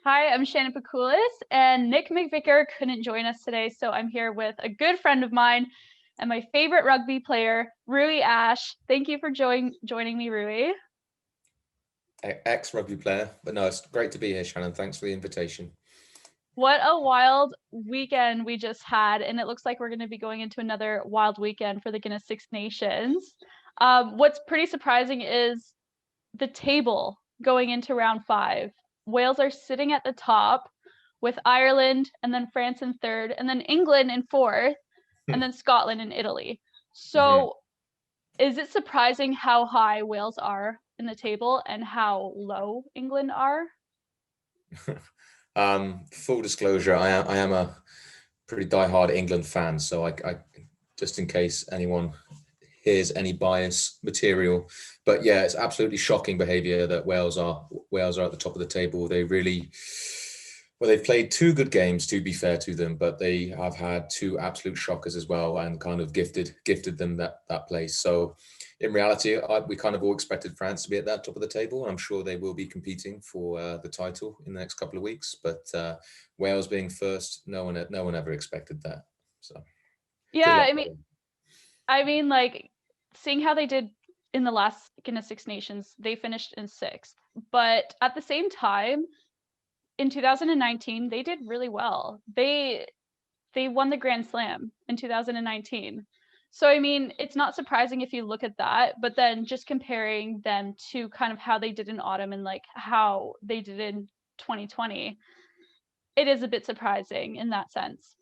Hi, I'm Shannon Pakulis, and Nick McVicker couldn't join us today, so I'm here with a good friend of mine and my favorite rugby player, Rui Ash. Thank you for joining me, Rui. Ex-rugby player, but no, it's great to be here, Shannon. Thanks for the invitation. What a wild weekend we just had, and it looks like we're going to be going into another wild weekend for the Guinness Six Nations. What's pretty surprising is the table going into round five. Wales are sitting at the top with Ireland and then France in third, and then England in fourth, and then Scotland and Italy. Mhm. So is it surprising how high Wales are in the table and how low England are? Full disclosure, I am a pretty diehard England fan, so I just in case anyone hears any bias material, but yeah, it's absolutely shocking behaviour that Wales are at the top of the table. They've played two good games, to be fair to them, but they have had two absolute shockers as well, and kind of gifted them that place. So, in reality, we kind of all expected France to be at that top of the table, and I'm sure they will be competing for the title in the next couple of weeks. But Wales being first, no one ever expected that. So, good Yeah, luck. like seeing how they did in the last Guinness Six Nations, they finished in sixth. But at the same time, in 2019, they did really well. They won the Grand Slam in 2019. So I mean, it's not surprising if you look at that, but then just comparing them to kind of how they did in autumn and like how they did in 2020, it is a bit surprising in that sense.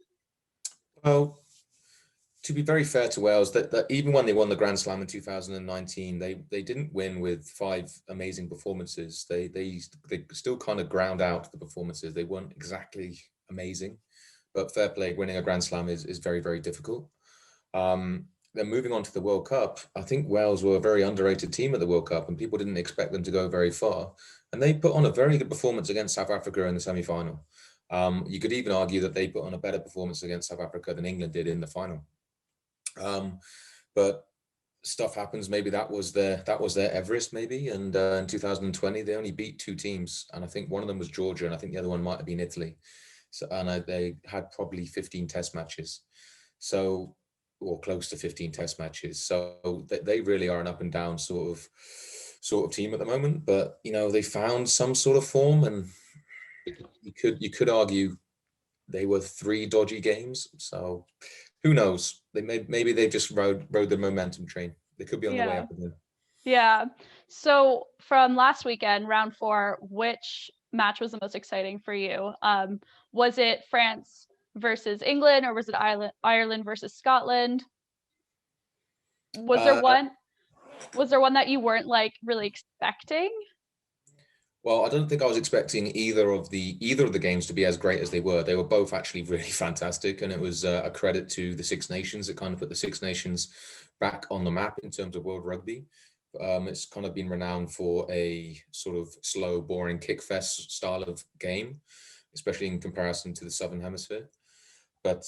Well, to be very fair to Wales, that even when they won the Grand Slam in 2019, they didn't win with five amazing performances. They still kind of ground out the performances. They weren't exactly amazing, but fair play, winning a Grand Slam is very, very difficult. Then moving on to the World Cup, I think Wales were a very underrated team at the World Cup, and people didn't expect them to go very far. And they put on a very good performance against South Africa in the semi-final. You could even argue that they put on a better performance against South Africa than England did in the final. Um, but stuff happens. Maybe that was their Everest, maybe. And in 2020, they only beat two teams, and I think one of them was Georgia, and I think the other one might have been Italy. So, and they had probably 15 test matches, so or close to 15 test matches. So they really are an up and down sort of team at the moment. But they found some sort of form, and you could argue they were three dodgy games. So who knows? Maybe they just rode the momentum train. They could be on the way Yeah. up again. Yeah. So from last weekend, round four, which match was the most exciting for you? Was it France versus England or was it Ireland versus Scotland? Was there Uh, one was there one that you weren't like really expecting? well, I don't think I was expecting either of the games to be as great as they were. They were both actually really fantastic, and it was a credit to the Six Nations. It kind of put the Six Nations back on the map in terms of world rugby. It's kind of been renowned for a sort of slow, boring kickfest style of game, especially in comparison to the Southern Hemisphere. But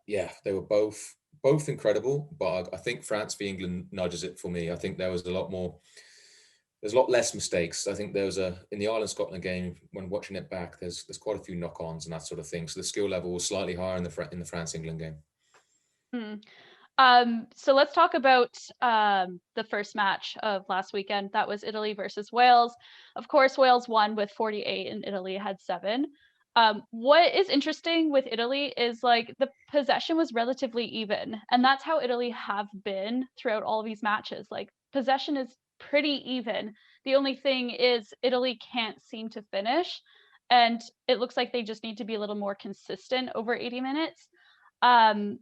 yeah, they were both incredible. But I think France v England nudges it for me. I think there's a lot less mistakes. I think there was in the Ireland Scotland game, when watching it back, there's quite a few knock-ons and that sort of thing. So the skill level was slightly higher in the France England game. Hmm. So let's talk about the first match of last weekend. That was Italy versus Wales. Of course, Wales won with 48 and Italy had 7. What is interesting with Italy is like the possession was relatively even, and that's how Italy have been throughout all of these matches. Like possession is pretty even. The only thing is Italy can't seem to finish, and it looks like they just need to be a little more consistent over 80 minutes. Um,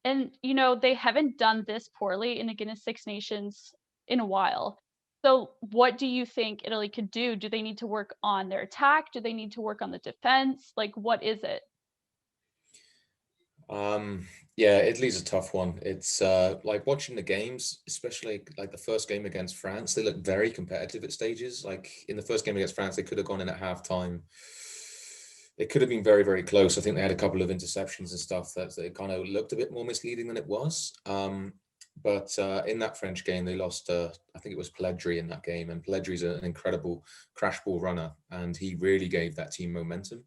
and they haven't done this poorly in the Guinness Six Nations in a while. So what do you think Italy could do? Do they need to work on their attack? Do they need to work on the defense? Like what is it? Um, yeah, Italy's a tough one. It's like watching the games, especially like the first game against France. They look very competitive at stages. Like in the first game against France, they could have gone in at halftime. It could have been very, very close. I think they had a couple of interceptions and stuff that kind of looked a bit more misleading than it was. But in that French game, they lost, I think it was Pelledri in that game. And Pelledri's an incredible crash ball runner, and he really gave that team momentum.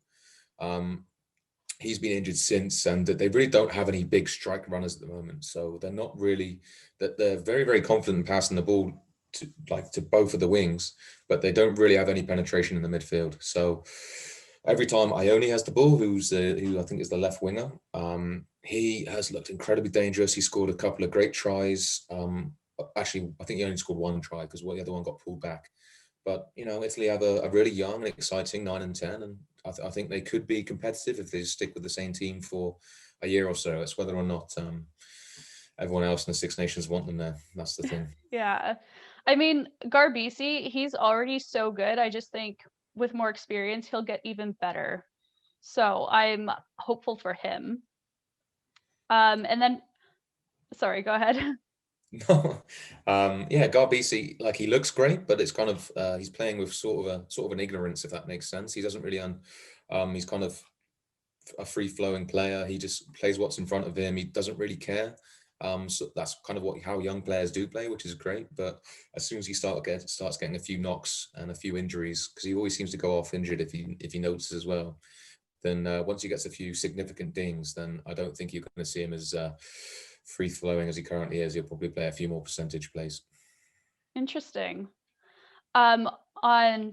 He's been injured since, and they really don't have any big strike runners at the moment. So they're not really, that they're very, very confident in passing the ball to both of the wings, but they don't really have any penetration in the midfield. So every time Ione has the ball, who I think is the left winger, he has looked incredibly dangerous. He scored a couple of great tries. Actually, I think he only scored one try because the other one got pulled back. But, Italy have a really young and exciting 9 and 10, and I think they could be competitive if they stick with the same team for a year or so. It's whether or not everyone else in the Six Nations want them there. That's the thing. Yeah. I mean, Garbisi, he's already so good. I just think with more experience, he'll get even better. So I'm hopeful for him. And then, sorry, go ahead. No, yeah, Garbisi, like, he looks great, but it's kind of he's playing with sort of an ignorance, if that makes sense. He doesn't really he's kind of a free flowing player. He just plays what's in front of him. He doesn't really care. So that's kind of how young players do play, which is great. But as soon as he starts getting a few knocks and a few injuries, because he always seems to go off injured if he notices as well, then once he gets a few significant dings, then I don't think you're going to see him as free flowing as he currently is. He'll probably play a few more percentage plays. Interesting. On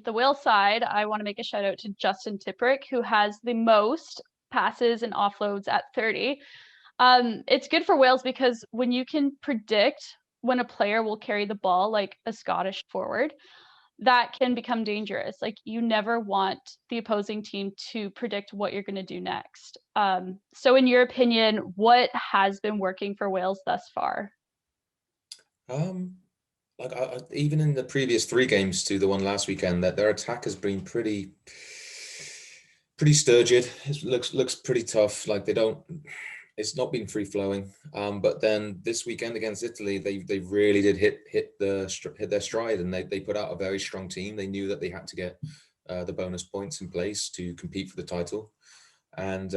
the Wales side, I want to make a shout out to Justin Tipuric, who has the most passes and offloads at 30. It's good for Wales because when you can predict when a player will carry the ball, like a Scottish forward, that can become dangerous. Like, you never want the opposing team to predict what you're going to do next. So in your opinion, what has been working for Wales thus far? Like, even in the previous 3 games to the one last weekend, that their attack has been pretty sturgid. It looks pretty tough. Like, it's not been free flowing. But then this weekend against Italy, they really did hit their stride, and they put out a very strong team. They knew that they had to get the bonus points in place to compete for the title. And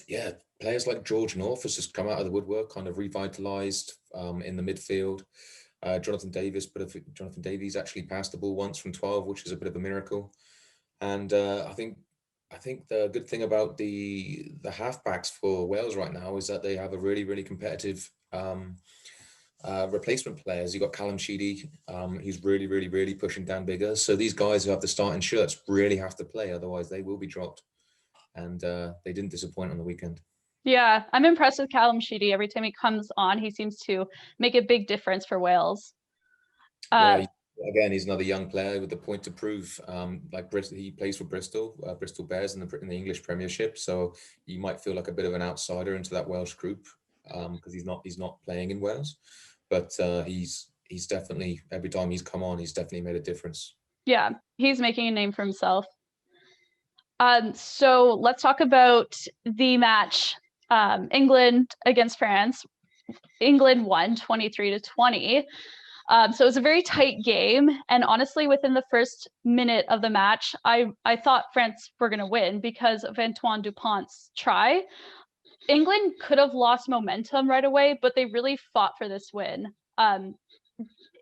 yeah, players like George North has just come out of the woodwork, kind of revitalized in the midfield. Jonathan Davies actually passed the ball once from 12, which is a bit of a miracle. And I think the good thing about the halfbacks for Wales right now is that they have a really, really competitive replacement players. You got Callum Sheedy, he's really, really, really pushing Dan Biggar. So these guys who have the starting shirts really have to play, otherwise they will be dropped. And they didn't disappoint on the weekend. Yeah, I'm impressed with Callum Sheedy. Every time he comes on, he seems to make a big difference for Wales. Yeah, again, he's another young player with the point to prove. Like Bristol, he plays for Bristol Bears in the English Premiership, so he might feel like a bit of an outsider into that Welsh group because he's not playing in Wales, but he's definitely, every time he's come on, he's definitely made a difference. Yeah, he's making a name for himself. So let's talk about the match, England against France. England won 23-20. So it was a very tight game. And honestly, within the first minute of the match, I thought France were going to win because of Antoine Dupont's try. England could have lost momentum right away, but they really fought for this win.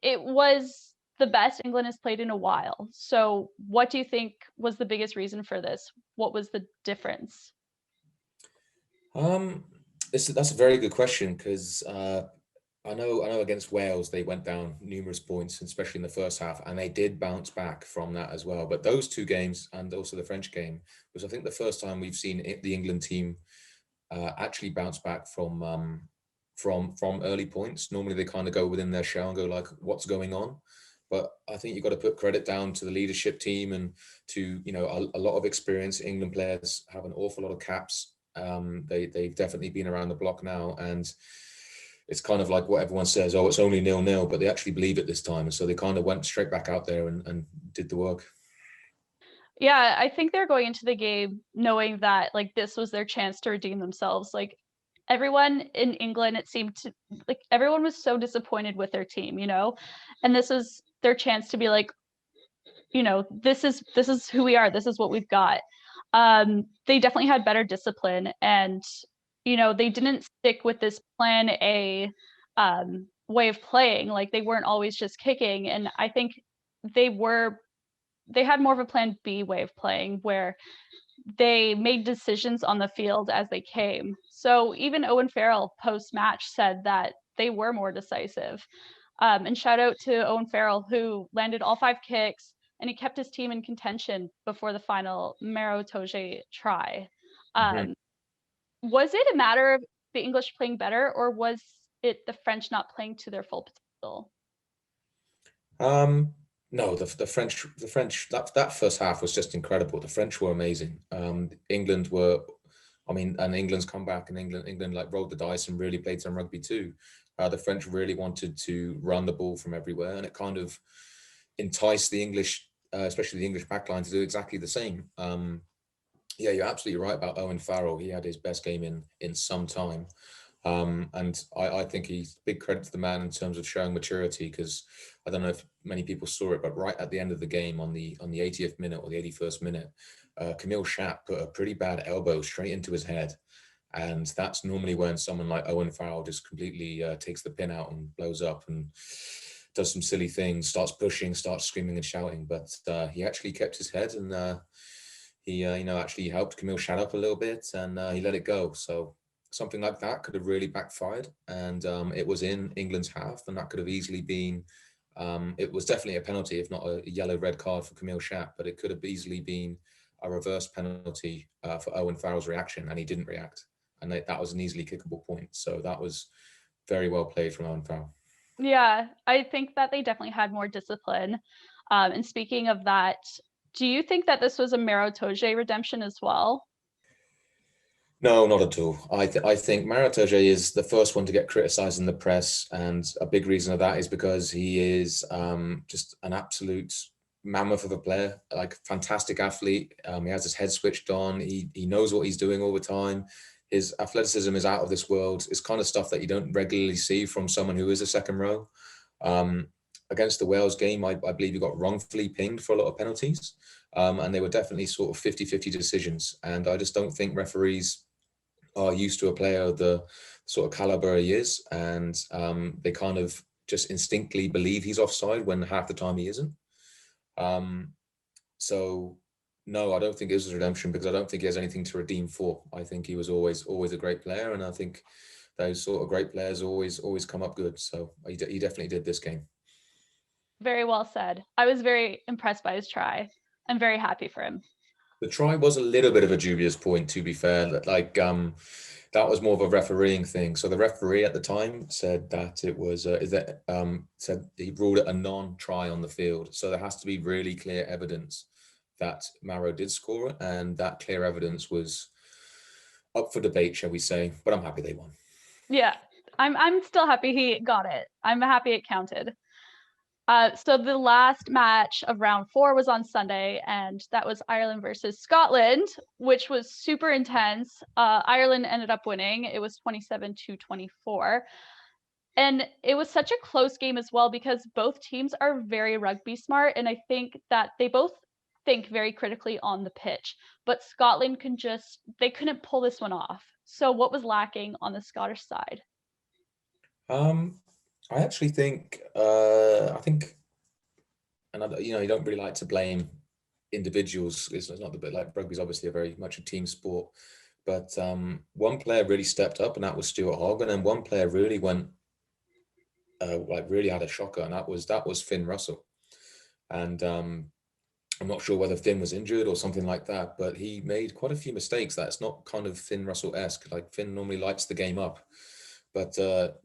It was the best England has played in a while. So what do you think was the biggest reason for this? What was the difference? That's a very good question, because I know against Wales they went down numerous points, especially in the first half, and they did bounce back from that as well. But those 2 games and also the French game was, I think, the first time we've seen the England team actually bounce back from early points. Normally they kind of go within their shell and go like, what's going on? But I think you've got to put credit down to the leadership team and to, a lot of experience. England players have an awful lot of caps. They've definitely been around the block now, and it's kind of like what everyone says, oh, it's only 0-0, but they actually believe it this time. And so they kind of went straight back out there and did the work. Yeah, I think they're going into the game knowing that, like, this was their chance to redeem themselves. Like, everyone in England, it seemed to, like, everyone was so disappointed with their team, and this was their chance to be like, this is who we are. This is what we've got. They definitely had better discipline, and they didn't stick with this plan A way of playing. Like they weren't always just kicking, and I think they had more of a plan B way of playing where they made decisions on the field as they came. So even Owen Farrell post match said that they were more decisive. And shout out to Owen Farrell, who landed all 5 kicks and he kept his team in contention before the final Maro Toje try. Mhm. Was it a matter of the English playing better, or was it the French not playing to their full potential? No, the French that first half was just incredible. The French were amazing. England were, I mean, and England's come back, and England like rolled the dice and really played some rugby too. The French really wanted to run the ball from everywhere, and it kind of enticed the English, especially the English backline, to do exactly the same. Yeah, you're absolutely right about Owen Farrell. He had his best game in some time. And I think he's big credit to the man in terms of showing maturity, because I don't know if many people saw it, but right at the end of the game on the 80th minute or the 81st minute, Camille Schaap put a pretty bad elbow straight into his head. And that's normally when someone like Owen Farrell just completely takes the pin out and blows up and does some silly things, starts pushing, starts screaming and shouting. But he actually kept his head, and he actually helped Camille Schaap up a little bit, and he let it go. So something like that could have really backfired, and it was in England's half, and that could have easily been, it was definitely a penalty, if not a yellow-red card for Camille Schaap, but it could have easily been a reverse penalty for Owen Farrell's reaction, and he didn't react, and that was an easily kickable point. So that was very well played from Owen Farrell. Yeah, I think that they definitely had more discipline. And speaking of that, do you think that this was a Maro Toje redemption as well? No, not at all. I think Maro Toje is the first one to get criticised in the press, and a big reason of that is because he is just an absolute mammoth of a player, like fantastic athlete. He has his head switched on. He knows what he's doing all the time. His athleticism is out of this world. It's kind of stuff that you don't regularly see from someone who is a second row. Um, Against the Wales game, I believe he got wrongfully pinged for a lot of penalties. And they were definitely sort of 50-50 decisions. And I just don't think referees are used to a player of the sort of caliber he is, and they kind of just instinctively believe he's offside when half the time he isn't. So no, I don't think it was a redemption, because I don't think he has anything to redeem for. I think he was always a great player, and I think those sort of great players always come up good. So he definitely did this game. Very well said. I was very impressed by his try. I'm very happy for him. The try was a little bit of a dubious point, to be fair. That was more of a refereeing thing. So the referee at the time said that it was said he ruled it a non-try on the field. So there has to be really clear evidence that Maro did score it, and that clear evidence was up for debate, shall we say? But I'm happy they won. Yeah, I'm still happy he got it. I'm happy it counted. So the last match of round 4 was on Sunday, and that was Ireland versus Scotland, which was super intense. Ireland ended up winning. It was 27-24. And it was such a close game as well, because both teams are very rugby smart, and I think that they both think very critically on the pitch. But Scotland they couldn't pull this one off. So what was lacking on the Scottish side? Um, I actually think and you don't really like to blame individuals. It's not the bit like rugby is obviously a very much a team sport, but one player really stepped up, and that was Stuart Hogg, and then one player really went really had a shocker, and that was Finn Russell. And I'm not sure whether Finn was injured or something like that, but he made quite a few mistakes. That's not kind of Finn Russell-esque. Like, Finn normally lights the game up, but the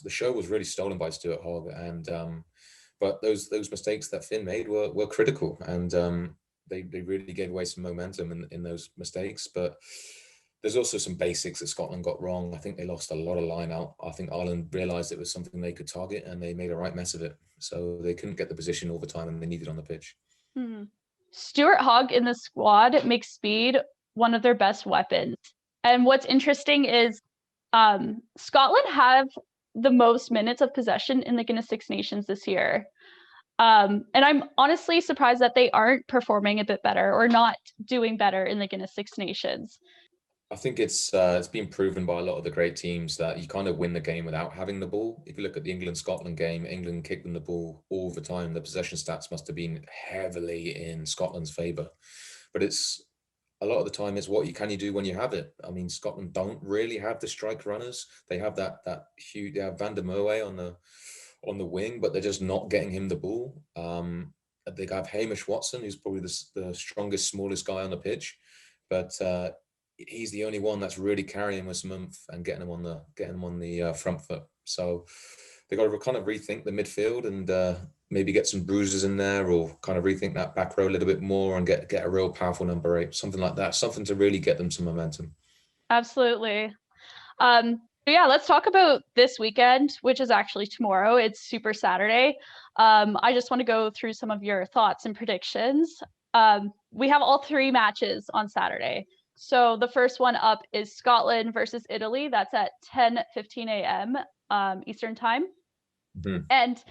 show was really stolen by Stuart Hogg, and but those mistakes that Finn made were critical, and they really gave away some momentum in those mistakes. But there's also some basics that Scotland got wrong. I think they lost a lot of line out. I think Ireland realised it was something they could target, and they made a right mess of it. So they couldn't get the position all the time, and they needed on the pitch. Stuart Hogg in the squad makes speed one of their best weapons. And what's interesting is Scotland have the most minutes of possession in the Guinness Six Nations this year. And I'm honestly surprised that they aren't performing a bit better or not doing better in the Guinness Six Nations. I think it's been proven by a lot of the great teams that you kind of win the game without having the ball. If you look at the England-Scotland game, England kicked them the ball all the time. The possession stats must have been heavily in Scotland's favour. But it's a lot of the time it's what you can you do when you have it. I mean, Scotland don't really have the strike runners. They have that huge, they have Van der Merwe on the wing, but they're just not getting him the ball. They have Hamish Watson, who's probably the strongest, smallest guy on the pitch, but he's the only one that's really carrying this month and getting him on the front foot. So they got to kind of rethink the midfield and maybe get some bruises in there, or kind of rethink that back row a little bit more and get a real powerful number 8, something like that, something to really get them some momentum. Absolutely. But yeah, let's talk about this weekend, which is actually tomorrow. It's Super Saturday. I just want to go through some of your thoughts and predictions. We have all 3 matches on Saturday. So the first one up is Scotland versus Italy. That's at 10:15 a.m. Eastern time. Mm-hmm. And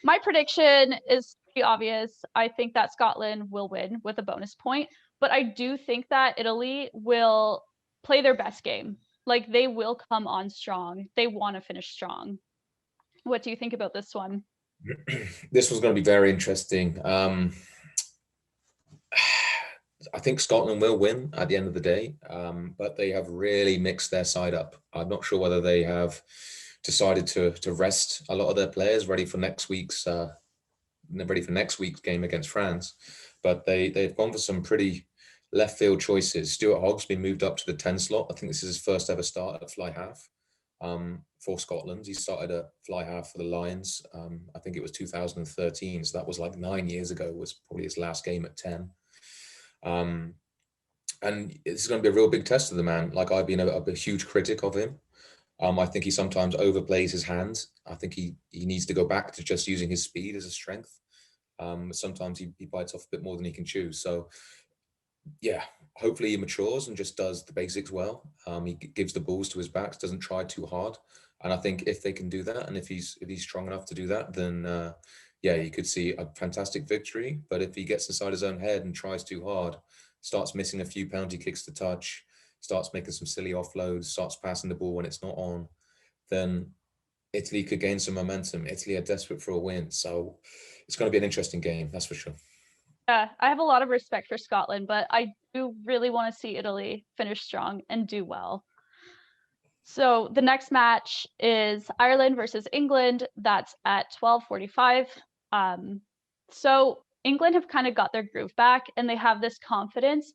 my prediction is pretty obvious. I think that Scotland will win with a bonus point, but I do think that Italy will play their best game. Like, they will come on strong. They want to finish strong. What do you think about this one? This was going to be very interesting. I think Scotland will win at the end of the day, but they have really mixed their side up. I'm not sure whether they have decided to rest a lot of their players ready for next week's game against France, but they've gone for some pretty left field choices. Stuart Hogg's been moved up to the 10 slot. I think this is his first ever start at fly half for Scotland. He started at fly half for the Lions. I think it was 2013, so that was like 9 years ago. Was probably his last game at 10. And it's going to be a real big test of the man. Like, I've been a huge critic of him. I think he sometimes overplays his hands. I think he needs to go back to just using his speed as a strength. Sometimes he bites off a bit more than he can chew. So, yeah, hopefully he matures and just does the basics well. He gives the balls to his backs, doesn't try too hard. And I think if they can do that, and if he's strong enough to do that, then yeah, you could see a fantastic victory. But if he gets inside his own head and tries too hard, starts missing a few penalty kicks to touch, starts making some silly offloads, starts passing the ball when it's not on, then Italy could gain some momentum. Italy are desperate for a win. So it's going to be an interesting game, that's for sure. Yeah, I have a lot of respect for Scotland, but I do really want to see Italy finish strong and do well. So the next match is Ireland versus England. That's at 12:45. So England have kind of got their groove back and they have this confidence,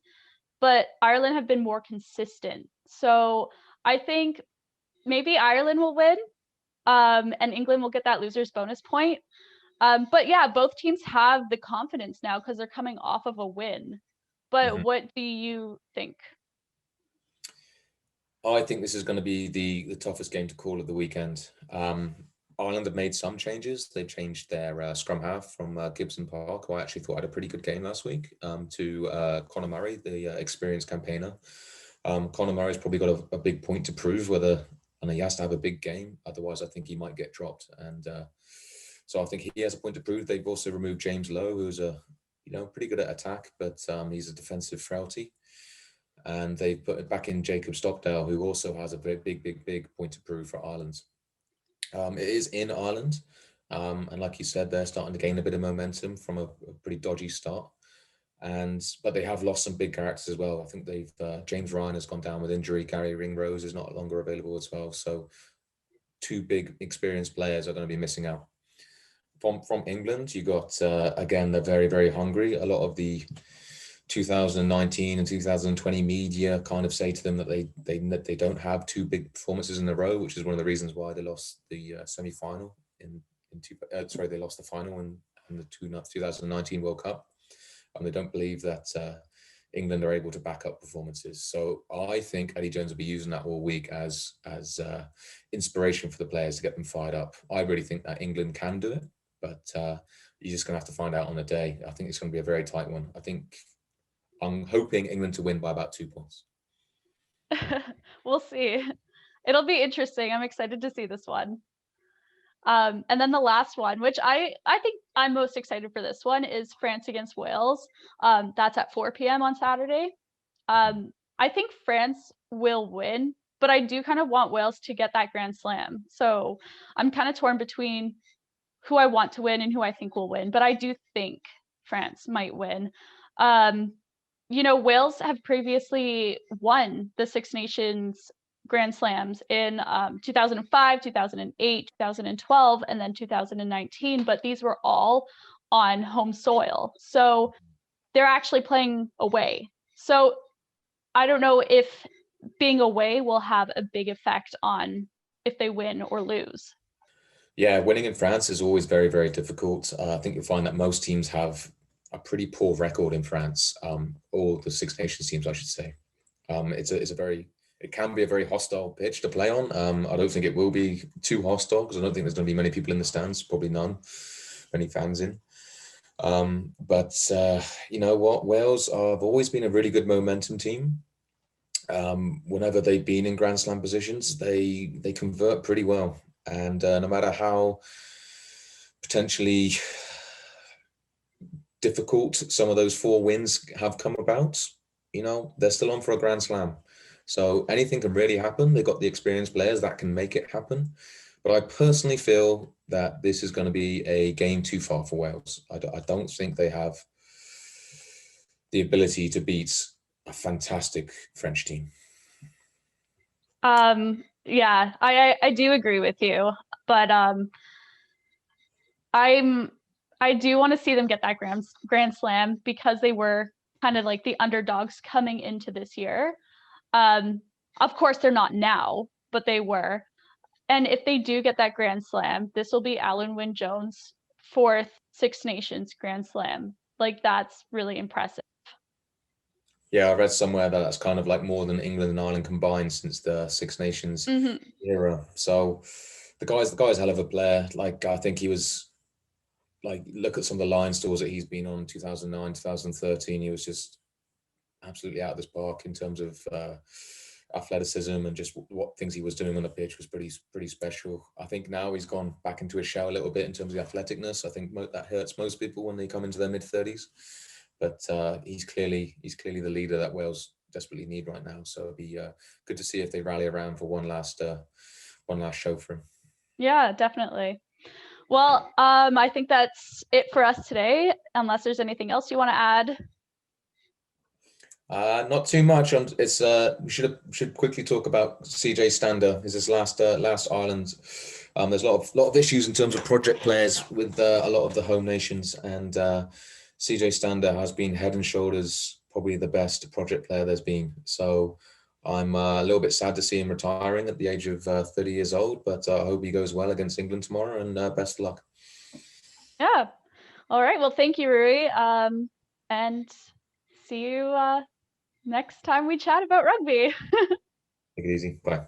but Ireland have been more consistent. So I think maybe Ireland will win, and England will get that loser's bonus point. But yeah, both teams have the confidence now because they're coming off of a win. But what do you think? I think this is going to be the toughest game to call of the weekend. Ireland have made some changes. They've changed their scrum half from Gibson Park, who I actually thought had a pretty good game last week, to Conor Murray, the experienced campaigner. Conor Murray's probably got a big point to prove, and he has to have a big game. Otherwise, I think he might get dropped. And so I think he has a point to prove. They've also removed James Lowe, who's pretty good at attack, but he's a defensive frailty. And they put it back in Jacob Stockdale, who also has a very big point to prove for Ireland. It is in Ireland, and like you said, they're starting to gain a bit of momentum from a pretty dodgy start. But they have lost some big characters as well. I think James Ryan has gone down with injury. Gary Ringrose is not longer available as well. So 2 big experienced players are going to be missing out. From England, you got again, they're very, very hungry. A lot of the 2019 and 2020 media kind of say to them that they don't have 2 big performances in a row, which is one of the reasons why they lost the semi-final they lost the final in the 2019 World Cup. And they don't believe that England are able to back up performances. So I think Eddie Jones will be using that all week as inspiration for the players to get them fired up. I really think that England can do it, but you're just going to have to find out on the day. I think it's going to be a very tight one. I'm hoping England to win by about 2 points. We'll see. It'll be interesting. I'm excited to see this one. And then the last one, which I think I'm most excited for, this one is France against Wales. That's at 4 p.m. on Saturday. I think France will win, but I do kind of want Wales to get that Grand Slam. So I'm kind of torn between who I want to win and who I think will win, but I do think France might win. Um, Wales have previously won the Six Nations Grand Slams in 2005, 2008, 2012, and then 2019, but these were all on home soil. So they're actually playing away. So I don't know if being away will have a big effect on if they win or lose. Yeah, winning in France is always very, very difficult. I think you'll find that most teams have a pretty poor record in France, or the Six Nations teams, I should say. It can be a very hostile pitch to play on. I don't think it will be too hostile because I don't think there's going to be many people in the stands, probably none, many fans in. But you know what? Wales have always been a really good momentum team. Whenever they've been in Grand Slam positions, they convert pretty well. And no matter how potentially difficult some of those 4 wins have come about, they're still on for a Grand Slam. So anything can really happen. They've got the experienced players that can make it happen. But I personally feel that this is going to be a game too far for Wales. I don't think they have the ability to beat a fantastic French team. Yeah, I do agree with you, but I do want to see them get that Grand Slam because they were kind of like the underdogs coming into this year. Of course, they're not now, but they were. And if they do get that Grand Slam, this will be Alun Wyn Jones' 4th Six Nations Grand Slam. Like, that's really impressive. Yeah, I read somewhere that that's kind of like more than England and Ireland combined since the Six Nations era. So the guy's a hell of a player. Like, I think he was, like, look at some of the Lions tours that he's been on, 2009, 2013. He was just absolutely out of this park in terms of athleticism, and just what things he was doing on the pitch was pretty special. I think now he's gone back into his shell a little bit in terms of the athleticness. I think that hurts most people when they come into their mid-30s. But he's clearly the leader that Wales desperately need right now. So it'd be good to see if they rally around for one last show for him. Yeah, definitely. Well, I think that's it for us today, unless there's anything else you want to add. Not too much. It's we should quickly talk about CJ Stander. Is his last Ireland. There's a lot of issues in terms of project players with a lot of the home nations, and CJ Stander has been head and shoulders probably the best project player there's been. So I'm a little bit sad to see him retiring at the age of 30 years old, but I hope he goes well against England tomorrow, and best of luck. Yeah. All right. Well, thank you, Rui. And see you next time we chat about rugby. Take it easy. Bye.